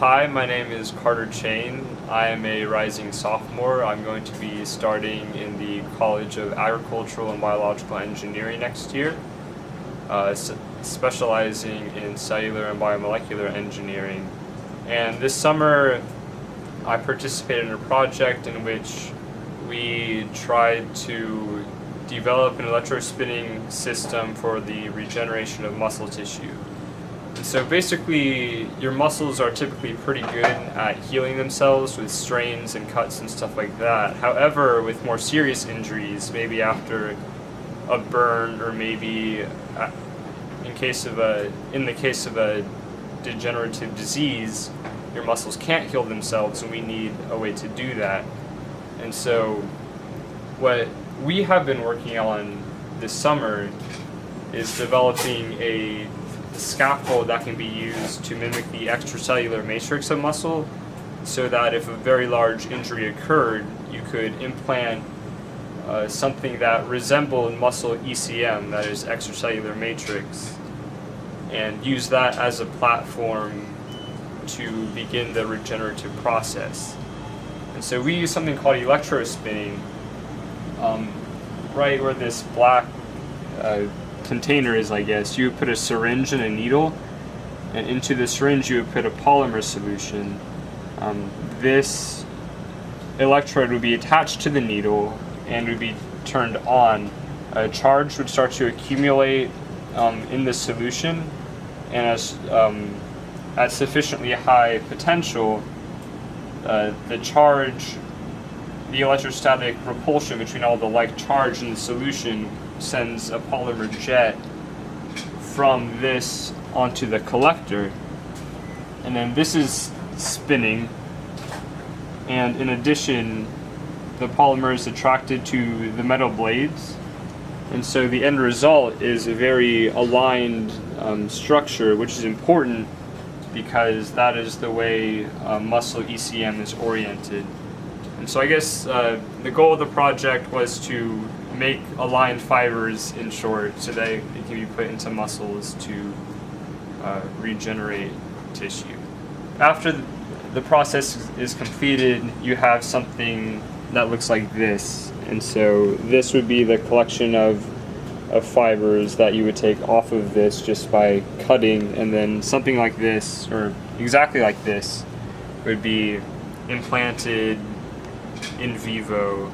Hi, my name is Carter Chain. I am a rising sophomore. I'm going to be starting in the College of Agricultural and Biological Engineering next year, specializing in cellular and biomolecular engineering. And this summer, I participated in a project in which we tried to develop an electrospinning system for the regeneration of muscle tissue. And so basically, your muscles are typically pretty good at healing themselves with strains and cuts and stuff like that. However, with more serious injuries, maybe after a burn or maybe in the case of a degenerative disease, your muscles can't heal themselves, and we need a way to do that. And so what we have been working on this summer is developing a scaffold that can be used to mimic the extracellular matrix of muscle, so that if a very large injury occurred, you could implant something that resembled muscle ECM, that is extracellular matrix, and use that as a platform to begin the regenerative process. And so we use something called electrospinning, right where this black container is, I guess. You would put a syringe and a needle, and into the syringe you would put a polymer solution. This electrode would be attached to the needle and would be turned on. A charge would start to accumulate in the solution, and at sufficiently high potential, the electrostatic repulsion between all the like charge in the solution sends a polymer jet from this onto the collector, and then this is spinning, and in addition the polymer is attracted to the metal blades, and so the end result is a very aligned structure, which is important because that is the way muscle ECM is oriented. And so I guess the goal of the project was to make aligned fibers, in short, so that it can be put into muscles to regenerate tissue. After the process is completed, you have something that looks like this. And so this would be the collection of fibers that you would take off of this just by cutting, and then something like this, or exactly like this, would be implanted in vivo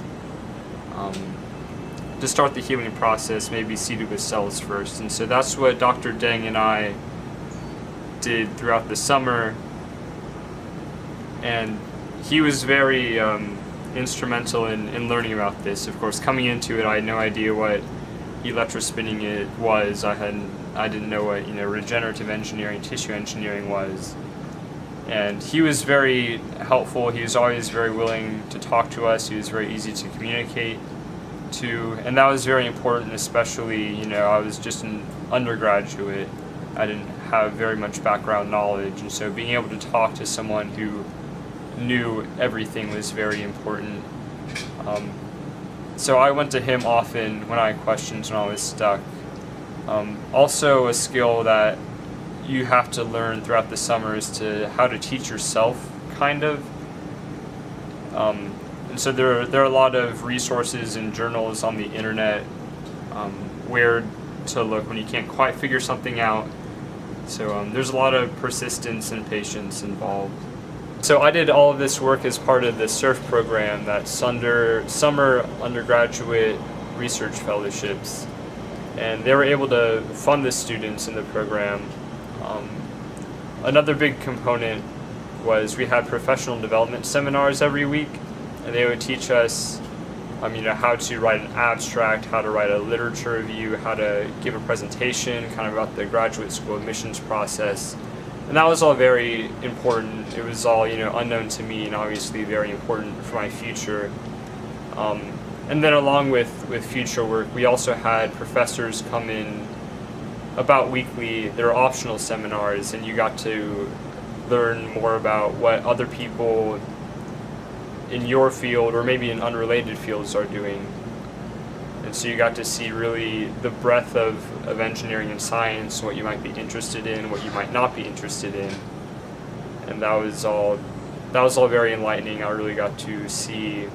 to start the healing process, maybe seeded with cells first. And so that's what Dr. Deng and I did throughout the summer, and he was very instrumental in learning about this. Of course, coming into it, I had no idea what electrospinning it was. I didn't know what regenerative engineering, tissue engineering was. And he was very helpful. He was always very willing to talk to us. He was very easy to communicate to, and that was very important, especially, I was just an undergraduate. I didn't have very much background knowledge, and so being able to talk to someone who knew everything was very important. So I went to him often when I had questions, when I was stuck. Also, a skill that you have to learn throughout the summer is to how to teach yourself, kind of. And so there are a lot of resources and journals on the internet where to look when you can't quite figure something out. So there's a lot of persistence and patience involved. So I did all of this work as part of the SURF program, that's Summer Undergraduate Research Fellowships. And they were able to fund the students in the program. Another big component was we had professional development seminars every week, and they would teach us how to write an abstract, how to write a literature review, how to give a presentation kind of about the graduate school admissions process. And that was all very important. It was all unknown to me, and obviously very important for my future. And then along with future work, we also had professors come in about weekly. There were optional seminars, and you got to learn more about what other people in your field, or maybe in unrelated fields, are doing. And so you got to see really the breadth of engineering and science, what you might be interested in, what you might not be interested in. and that was all very enlightening. I really got to see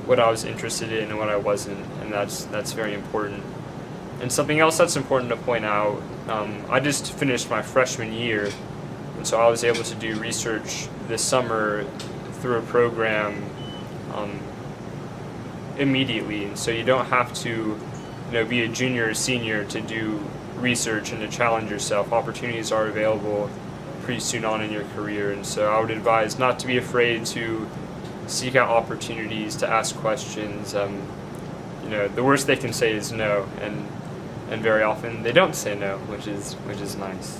what I was interested in and what I wasn't, and that's very important. And something else that's important to point out, I just finished my freshman year, and so I was able to do research this summer through a program immediately. And so you don't have to, be a junior or senior to do research and to challenge yourself. Opportunities are available pretty soon on in your career, and so I would advise not to be afraid to seek out opportunities, to ask questions. The worst they can say is no, and very often they don't say no, which is nice.